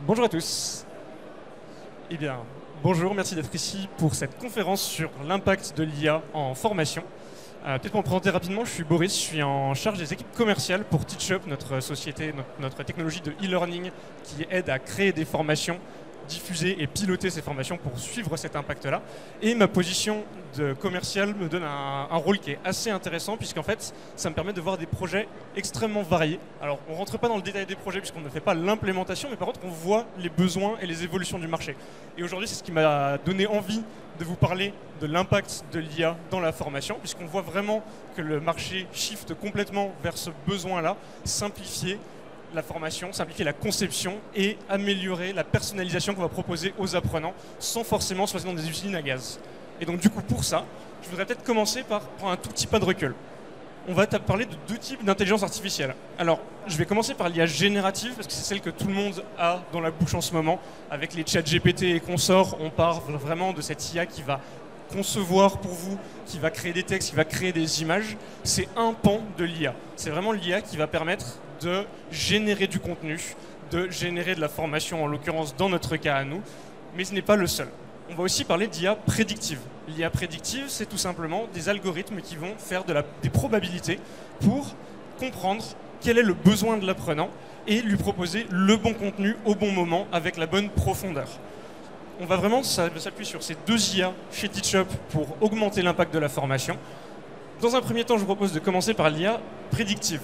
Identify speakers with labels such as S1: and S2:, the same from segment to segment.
S1: Bonjour à tous. Eh bien, bonjour, merci d'être ici pour cette conférence sur l'impact de l'IA en formation. Peut-être pour me présenter rapidement, je suis Boris, je suis en charge des équipes commerciales pour TeachUp, notre société, notre technologie de e-learning qui aide à créer des formations, diffuser et piloter ces formations pour suivre cet impact-là. Et ma position de commercial me donne un rôle qui est assez intéressant puisqu'en fait, ça me permet de voir des projets extrêmement variés. Alors, on ne rentre pas dans le détail des projets puisqu'on ne fait pas l'implémentation, mais par contre, on voit les besoins et les évolutions du marché. Et aujourd'hui, c'est ce qui m'a donné envie de vous parler de l'impact de l'IA dans la formation, puisqu'on voit vraiment que le marché shift complètement vers ce besoin-là, simplifier la formation, simplifier la conception et améliorer la personnalisation qu'on va proposer aux apprenants sans forcément se passer dans des usines à gaz. Et donc du coup pour ça, je voudrais peut-être commencer par prendre un tout petit pas de recul. On va parler de deux types d'intelligence artificielle. Alors, je vais commencer par l'IA générative, parce que c'est celle que tout le monde a dans la bouche en ce moment. Avec les chats GPT et consorts, on parle vraiment de cette IA qui va concevoir pour vous, qui va créer des textes, qui va créer des images. C'est un pan de l'IA. C'est vraiment l'IA qui va permettre de générer du contenu, de générer de la formation, en l'occurrence dans notre cas à nous. Mais ce n'est pas le seul. On va aussi parler d'IA prédictive. L'IA prédictive, c'est tout simplement des algorithmes qui vont faire des probabilités pour comprendre quel est le besoin de l'apprenant et lui proposer le bon contenu au bon moment avec la bonne profondeur. On va vraiment s'appuyer sur ces deux IA chez TeachUp pour augmenter l'impact de la formation. Dans un premier temps, je vous propose de commencer par l'IA prédictive.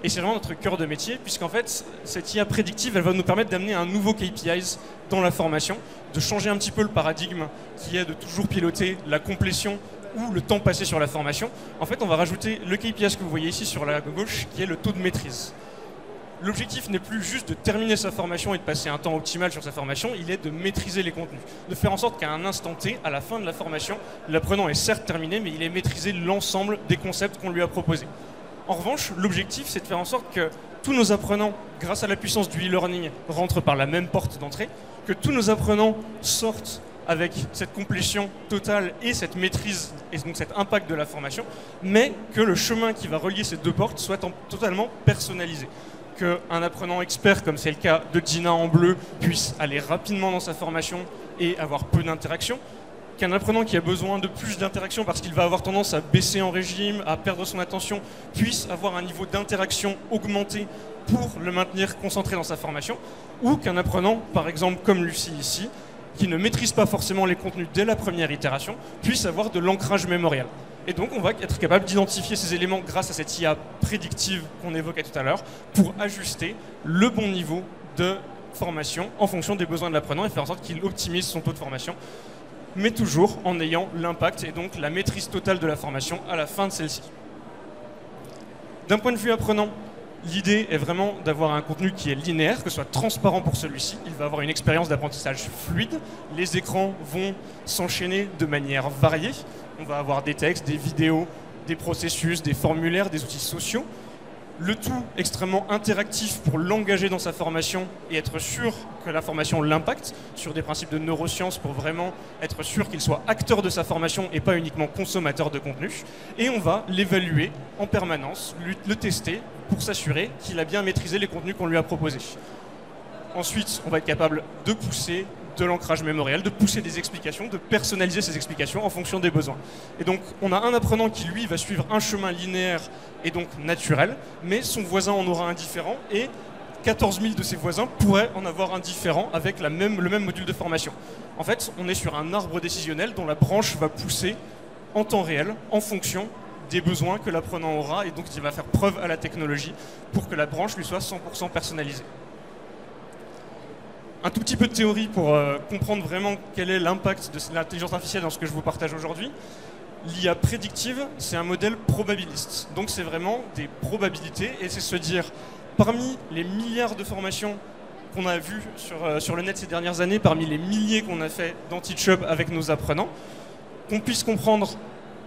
S1: Et c'est vraiment notre cœur de métier, puisqu'en fait, cette IA prédictive, elle va nous permettre d'amener un nouveau KPIs dans la formation, de changer un petit peu le paradigme qui est de toujours piloter la complétion ou le temps passé sur la formation. En fait, on va rajouter le KPIs que vous voyez ici sur la gauche, qui est le taux de maîtrise. L'objectif n'est plus juste de terminer sa formation et de passer un temps optimal sur sa formation, il est de maîtriser les contenus, de faire en sorte qu'à un instant T, à la fin de la formation, l'apprenant est certes terminé, mais il ait maîtrisé l'ensemble des concepts qu'on lui a proposés. En revanche, l'objectif, c'est de faire en sorte que tous nos apprenants, grâce à la puissance du e-learning, rentrent par la même porte d'entrée, que tous nos apprenants sortent avec cette complétion totale et cette maîtrise, et donc cet impact de la formation, mais que le chemin qui va relier ces deux portes soit totalement personnalisé. Qu'un apprenant expert, comme c'est le cas de Gina en bleu, puisse aller rapidement dans sa formation et avoir peu d'interaction. Qu'un apprenant qui a besoin de plus d'interaction parce qu'il va avoir tendance à baisser en régime, à perdre son attention, puisse avoir un niveau d'interaction augmenté pour le maintenir concentré dans sa formation. Ou qu'un apprenant, par exemple comme Lucie ici, qui ne maîtrise pas forcément les contenus dès la première itération, puisse avoir de l'ancrage mémoriel. Et donc on va être capable d'identifier ces éléments grâce à cette IA prédictive qu'on évoquait tout à l'heure pour ajuster le bon niveau de formation en fonction des besoins de l'apprenant et faire en sorte qu'il optimise son taux de formation, mais toujours en ayant l'impact et donc la maîtrise totale de la formation à la fin de celle-ci. D'un point de vue apprenant, l'idée est vraiment d'avoir un contenu qui est linéaire, que ce soit transparent pour celui-ci. Il va avoir une expérience d'apprentissage fluide. Les écrans vont s'enchaîner de manière variée. On va avoir des textes, des vidéos, des processus, des formulaires, des outils sociaux. Le tout extrêmement interactif pour l'engager dans sa formation et être sûr que la formation l'impacte, sur des principes de neurosciences pour vraiment être sûr qu'il soit acteur de sa formation et pas uniquement consommateur de contenu. Et on va l'évaluer en permanence, le tester pour s'assurer qu'il a bien maîtrisé les contenus qu'on lui a proposés. Ensuite, on va être capable de pousser de l'ancrage mémoriel, de pousser des explications, de personnaliser ces explications en fonction des besoins. Et donc, on a un apprenant qui, lui, va suivre un chemin linéaire et donc naturel, mais son voisin en aura un différent et 14 000 de ses voisins pourraient en avoir un différent avec le même module de formation. En fait, on est sur un arbre décisionnel dont la branche va pousser en temps réel, en fonction des besoins que l'apprenant aura, et donc il va faire preuve à la technologie pour que la branche lui soit 100% personnalisée. Un tout petit peu de théorie pour comprendre vraiment quel est l'impact de l'intelligence artificielle dans ce que je vous partage aujourd'hui. L'IA prédictive, c'est un modèle probabiliste. Donc c'est vraiment des probabilités et c'est se dire, parmi les milliards de formations qu'on a vues sur le net ces dernières années, parmi les milliers qu'on a fait dans TeachUp avec nos apprenants, qu'on puisse comprendre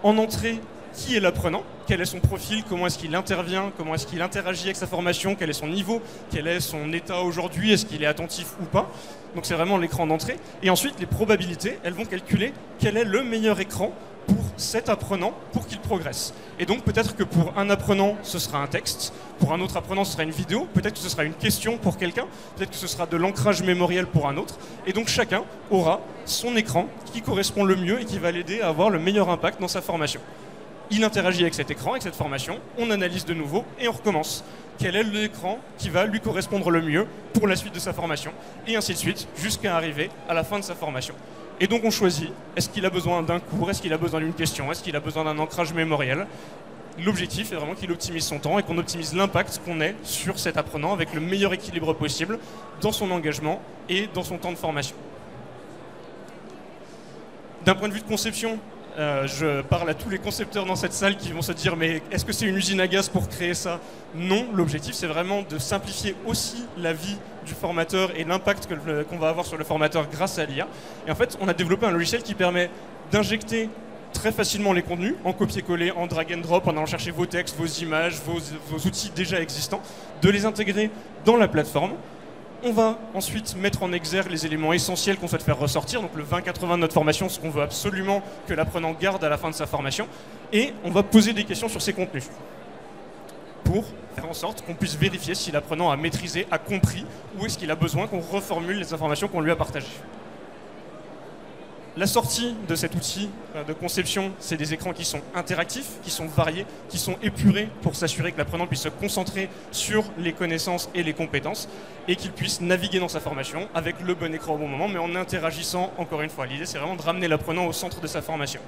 S1: en entrée qui est l'apprenant, quel est son profil, comment est-ce qu'il intervient, comment est-ce qu'il interagit avec sa formation, quel est son niveau, quel est son état aujourd'hui, est-ce qu'il est attentif ou pas. Donc c'est vraiment l'écran d'entrée. Et ensuite, les probabilités, elles vont calculer quel est le meilleur écran pour cet apprenant pour qu'il progresse. Et donc peut-être que pour un apprenant, ce sera un texte, pour un autre apprenant, ce sera une vidéo, peut-être que ce sera une question pour quelqu'un, peut-être que ce sera de l'ancrage mémoriel pour un autre. Et donc chacun aura son écran qui correspond le mieux et qui va l'aider à avoir le meilleur impact dans sa formation. Il interagit avec cet écran, avec cette formation, on analyse de nouveau et on recommence. Quel est l'écran qui va lui correspondre le mieux pour la suite de sa formation, et ainsi de suite, jusqu'à arriver à la fin de sa formation. Et donc on choisit, est-ce qu'il a besoin d'un cours, est-ce qu'il a besoin d'une question, est-ce qu'il a besoin d'un ancrage mémoriel. L'objectif est vraiment qu'il optimise son temps et qu'on optimise l'impact qu'on ait sur cet apprenant avec le meilleur équilibre possible dans son engagement et dans son temps de formation. D'un point de vue de conception, je parle à tous les concepteurs dans cette salle qui vont se dire mais est-ce que c'est une usine à gaz pour créer ça? Non, l'objectif c'est vraiment de simplifier aussi la vie du formateur et l'impact qu'on va avoir sur le formateur grâce à l'IA. Et en fait, on a développé un logiciel qui permet d'injecter très facilement les contenus en copier-coller, en drag and drop, en allant chercher vos textes, vos images, vos outils déjà existants, de les intégrer dans la plateforme. On va ensuite mettre en exergue les éléments essentiels qu'on souhaite faire ressortir, donc le 20-80 de notre formation, ce qu'on veut absolument que l'apprenant garde à la fin de sa formation, et on va poser des questions sur ces contenus pour faire en sorte qu'on puisse vérifier si l'apprenant a maîtrisé, a compris, ou est-ce qu'il a besoin qu'on reformule les informations qu'on lui a partagées. La sortie de cet outil de conception, c'est des écrans qui sont interactifs, qui sont variés, qui sont épurés pour s'assurer que l'apprenant puisse se concentrer sur les connaissances et les compétences et qu'il puisse naviguer dans sa formation avec le bon écran au bon moment, mais en interagissant encore une fois. L'idée, c'est vraiment de ramener l'apprenant au centre de sa formation.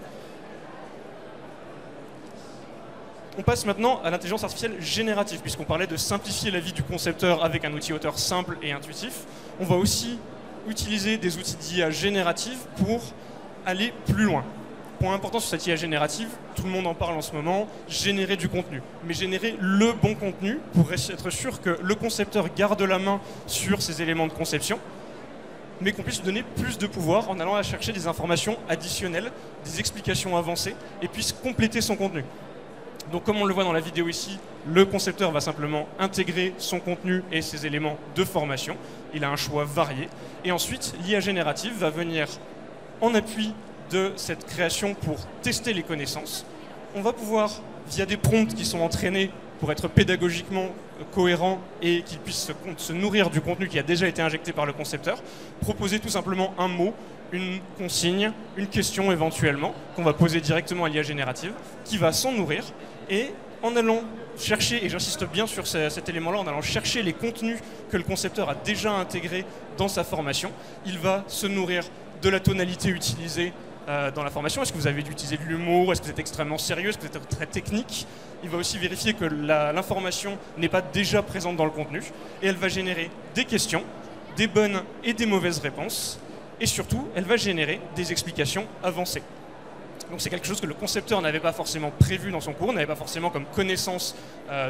S1: On passe maintenant à l'intelligence artificielle générative, puisqu'on parlait de simplifier la vie du concepteur avec un outil auteur simple et intuitif. On va aussi utiliser des outils d'IA générative pour aller plus loin. Point important sur cette IA générative, tout le monde en parle en ce moment, générer du contenu. Mais générer le bon contenu pour être sûr que le concepteur garde la main sur ces éléments de conception, mais qu'on puisse lui donner plus de pouvoir en allant chercher des informations additionnelles, des explications avancées, et puisse compléter son contenu. Donc comme on le voit dans la vidéo ici, le concepteur va simplement intégrer son contenu et ses éléments de formation. Il a un choix varié. Et ensuite, l'IA générative va venir en appui de cette création pour tester les connaissances. On va pouvoir, via des prompts qui sont entraînés pour être pédagogiquement cohérents et qu'ils puissent se nourrir du contenu qui a déjà été injecté par le concepteur, proposer tout simplement un mot, une consigne, une question éventuellement, qu'on va poser directement à l'IA générative, qui va s'en nourrir. Et en allant chercher, et j'insiste bien sur cet élément-là, en allant chercher les contenus que le concepteur a déjà intégrés dans sa formation, il va se nourrir de la tonalité utilisée dans la formation. Est-ce que vous avez utilisé de l'humour? Est-ce que vous êtes extrêmement sérieux? Est-ce que vous êtes très technique? Il va aussi vérifier que l'information n'est pas déjà présente dans le contenu. Et elle va générer des questions, des bonnes et des mauvaises réponses. Et surtout, elle va générer des explications avancées. Donc c'est quelque chose que le concepteur n'avait pas forcément prévu dans son cours, n'avait pas forcément comme connaissance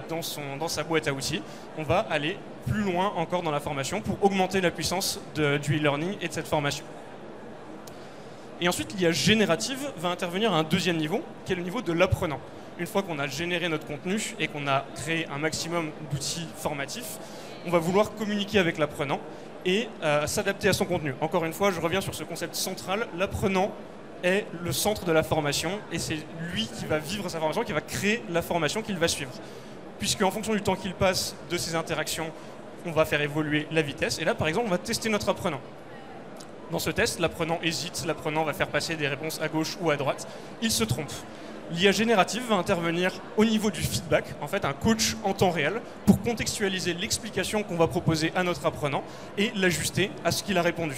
S1: dans sa boîte à outils. On va aller plus loin encore dans la formation pour augmenter la puissance du e-learning et de cette formation. Et ensuite, l'IA générative va intervenir à un deuxième niveau, qui est le niveau de l'apprenant. Une fois qu'on a généré notre contenu et qu'on a créé un maximum d'outils formatifs, on va vouloir communiquer avec l'apprenant et s'adapter à son contenu. Encore une fois, je reviens sur ce concept central, l'apprenant est le centre de la formation et c'est lui qui va vivre sa formation, qui va créer la formation qu'il va suivre. Puisque en fonction du temps qu'il passe de ses interactions, on va faire évoluer la vitesse. Et là, par exemple, on va tester notre apprenant. Dans ce test, l'apprenant hésite, l'apprenant va faire passer des réponses à gauche ou à droite. Il se trompe. L'IA générative va intervenir au niveau du feedback, en fait un coach en temps réel, pour contextualiser l'explication qu'on va proposer à notre apprenant et l'ajuster à ce qu'il a répondu.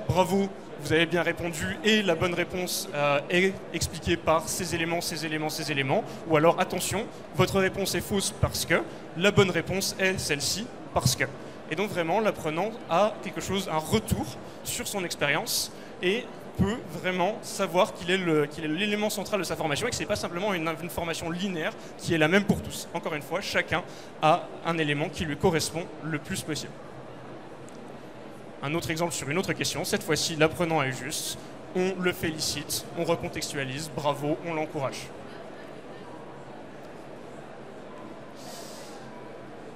S1: Bravo, vous avez bien répondu et la bonne réponse est expliquée par ces éléments, ces éléments, ces éléments. Ou alors attention, votre réponse est fausse parce que, la bonne réponse est celle-ci parce que. Et donc vraiment, l'apprenant a quelque chose, un retour sur son expérience et peut vraiment savoir qu'il est l'élément central de sa formation et que ce n'est pas simplement une formation linéaire qui est la même pour tous. Encore une fois, chacun a un élément qui lui correspond le plus possible. Un autre exemple sur une autre question, cette fois-ci l'apprenant est juste, on le félicite, on recontextualise, bravo, on l'encourage.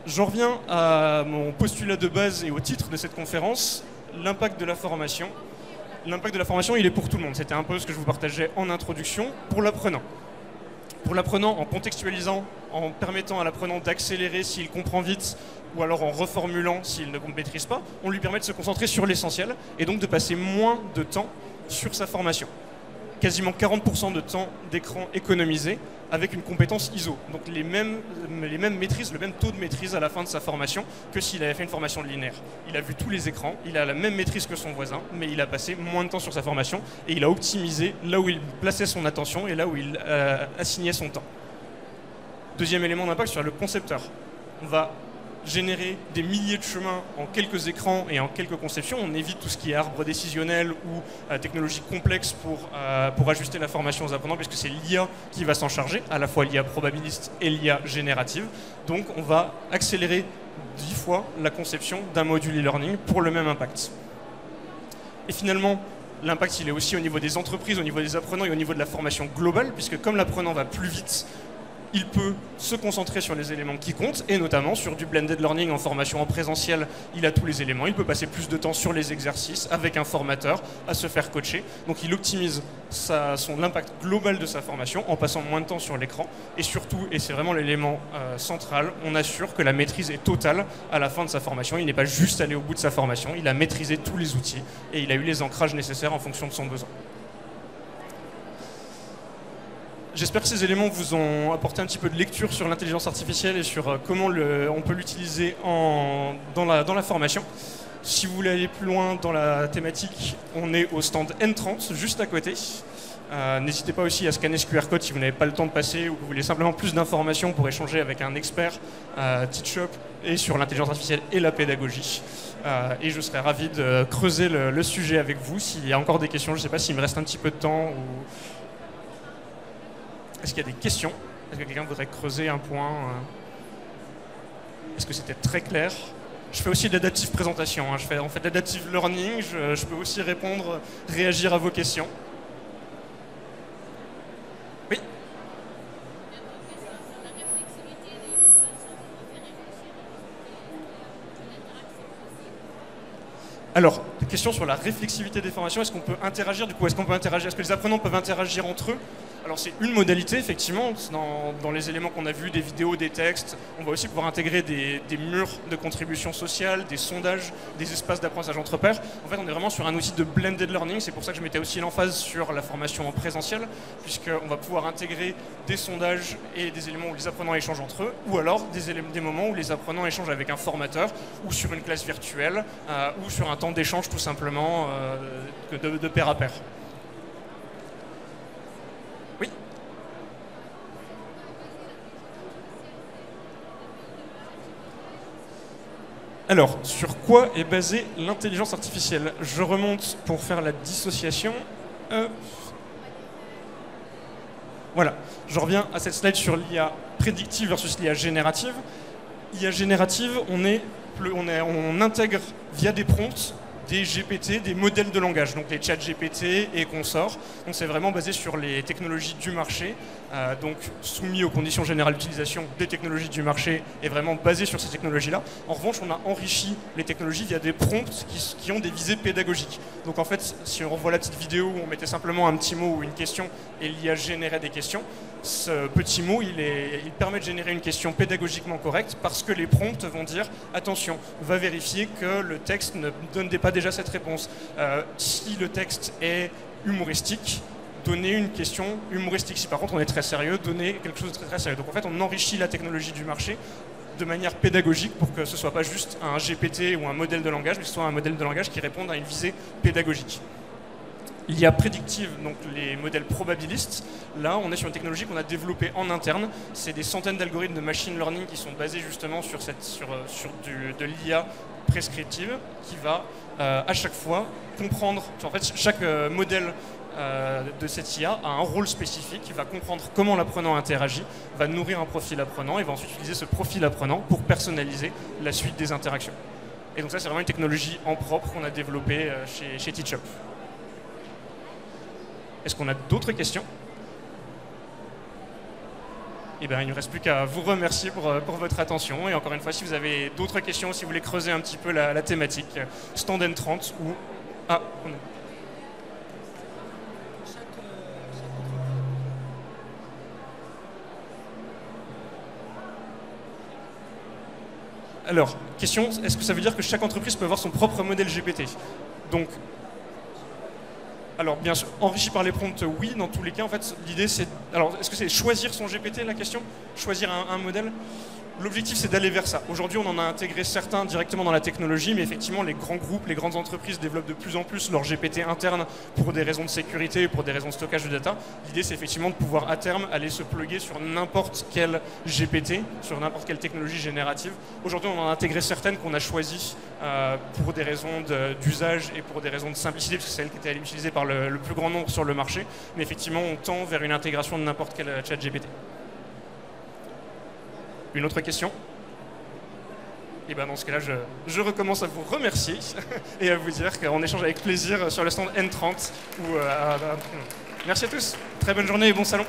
S1: J'en reviens à mon postulat de base et au titre de cette conférence, l'impact de la formation. l'impact de la formation, il est pour tout le monde. C'était un peu ce que je vous partageais en introduction pour l'apprenant. Pour l'apprenant, en contextualisant, en permettant à l'apprenant d'accélérer s'il comprend vite, ou alors en reformulant s'il ne maîtrise pas, on lui permet de se concentrer sur l'essentiel et donc de passer moins de temps sur sa formation. Quasiment 40% de temps d'écran économisé avec une compétence ISO. Donc les mêmes maîtrises, le même taux de maîtrise à la fin de sa formation que s'il avait fait une formation linéaire. Il a vu tous les écrans, il a la même maîtrise que son voisin, mais il a passé moins de temps sur sa formation et il a optimisé là où il plaçait son attention et là où il assignait son temps. Deuxième élément d'impact sur le concepteur. On va générer des milliers de chemins en quelques écrans et en quelques conceptions. On évite tout ce qui est arbre décisionnel ou technologie complexe pour ajuster la formation aux apprenants, puisque c'est l'IA qui va s'en charger, à la fois l'IA probabiliste et l'IA générative. Donc on va accélérer 10 fois la conception d'un module e-learning pour le même impact. Et finalement, l'impact il est aussi au niveau des entreprises, au niveau des apprenants et au niveau de la formation globale, puisque comme l'apprenant va plus vite, il peut se concentrer sur les éléments qui comptent, et notamment sur du blended learning en formation en présentiel, il a tous les éléments, il peut passer plus de temps sur les exercices avec un formateur, à se faire coacher. Donc il optimise l'impact global de sa formation en passant moins de temps sur l'écran, et surtout, et c'est vraiment l'élément central, on assure que la maîtrise est totale à la fin de sa formation. Il n'est pas juste allé au bout de sa formation, il a maîtrisé tous les outils, et il a eu les ancrages nécessaires en fonction de son besoin. J'espère que ces éléments vous ont apporté un petit peu de lecture sur l'intelligence artificielle et sur comment on peut l'utiliser dans la formation. Si vous voulez aller plus loin dans la thématique, on est au stand N30, juste à côté. N'hésitez pas aussi à scanner ce QR code si vous n'avez pas le temps de passer ou que vous voulez simplement plus d'informations pour échanger avec un expert TeachUp et sur l'intelligence artificielle et la pédagogie. Et je serais ravi de creuser le sujet avec vous. S'il y a encore des questions, je ne sais pas s'il me reste un petit peu de temps ou... Est-ce qu'il y a des questions? Est-ce que quelqu'un voudrait creuser un point? Est-ce que c'était très clair? Je fais aussi de l'adaptive présentation. Je fais en fait de l'adaptive learning. Je peux aussi répondre, réagir à vos questions. Oui? Alors, question sur la réflexivité des formations. Est-ce qu'on peut interagir? Du coup, est-ce qu'on peut interagir? Est-ce que les apprenants peuvent interagir entre eux? Alors c'est une modalité, effectivement, dans les éléments qu'on a vus, des vidéos, des textes, on va aussi pouvoir intégrer des murs de contribution sociale, des sondages, des espaces d'apprentissage entre pairs. En fait, on est vraiment sur un outil de blended learning, c'est pour ça que je mettais aussi l'emphase sur la formation en présentiel, puisqu'on va pouvoir intégrer des sondages et des éléments où les apprenants échangent entre eux, ou alors des moments où les apprenants échangent avec un formateur, ou sur une classe virtuelle, ou sur un temps d'échange tout simplement de pair à pair. Alors, sur quoi est basée l'intelligence artificielle? Je remonte pour faire la dissociation. Voilà, je reviens à cette slide sur l'IA prédictive versus l'IA générative. IA générative, on intègre via des prompts des GPT, des modèles de langage, donc les chats GPT et consorts. Donc c'est vraiment basé sur les technologies du marché, donc soumis aux conditions générales d'utilisation des technologies du marché et vraiment basé sur ces technologies-là. En revanche, on a enrichi les technologies via des prompts qui ont des visées pédagogiques. Donc en fait, si on revoit la petite vidéo où on mettait simplement un petit mot ou une question et l'IA générait des questions, ce petit mot, il permet de générer une question pédagogiquement correcte parce que les prompts vont dire « Attention, va vérifier que le texte ne donne pas déjà cette réponse. Si le texte est humoristique, donnez une question humoristique. Si par contre on est très sérieux, donnez quelque chose de très, très sérieux. » Donc en fait, on enrichit la technologie du marché de manière pédagogique pour que ce ne soit pas juste un GPT ou un modèle de langage, mais que ce soit un modèle de langage qui réponde à une visée pédagogique. L'IA prédictive, donc les modèles probabilistes, là on est sur une technologie qu'on a développée en interne. C'est des centaines d'algorithmes de machine learning qui sont basés justement sur de l'IA prescriptive qui va à chaque fois comprendre, en fait chaque modèle de cette IA a un rôle spécifique, qui va comprendre comment l'apprenant interagit, va nourrir un profil apprenant et va ensuite utiliser ce profil apprenant pour personnaliser la suite des interactions. Et donc ça c'est vraiment une technologie en propre qu'on a développée chez TeachUp. Est-ce qu'on a d'autres questions? Eh bien, il ne me reste plus qu'à vous remercier pour votre attention. Et encore une fois, si vous avez d'autres questions, si vous voulez creuser un petit peu la thématique, stand N30 ou... Ah, Alors, question, est-ce que ça veut dire que chaque entreprise peut avoir son propre modèle GPT? Donc, alors bien sûr, enrichi par les prompts, oui, dans tous les cas, en fait, l'idée c'est... Alors, est-ce que c'est choisir son GPT, la question? Choisir un modèle? L'objectif, c'est d'aller vers ça. Aujourd'hui, on en a intégré certains directement dans la technologie, mais effectivement, les grands groupes, les grandes entreprises développent de plus en plus leur GPT interne pour des raisons de sécurité, pour des raisons de stockage de data. L'idée, c'est effectivement de pouvoir, à terme, aller se plugger sur n'importe quel GPT, sur n'importe quelle technologie générative. Aujourd'hui, on en a intégré certaines qu'on a choisies pour des raisons d'usage et pour des raisons de simplicité, parce que c'est celle qui était utilisée par le plus grand nombre sur le marché. Mais effectivement, on tend vers une intégration de n'importe quel chat GPT. Une autre question? Et bien dans ce cas-là, je recommence à vous remercier et à vous dire qu'on échange avec plaisir sur le stand N30. Merci à tous, très bonne journée et bon salon.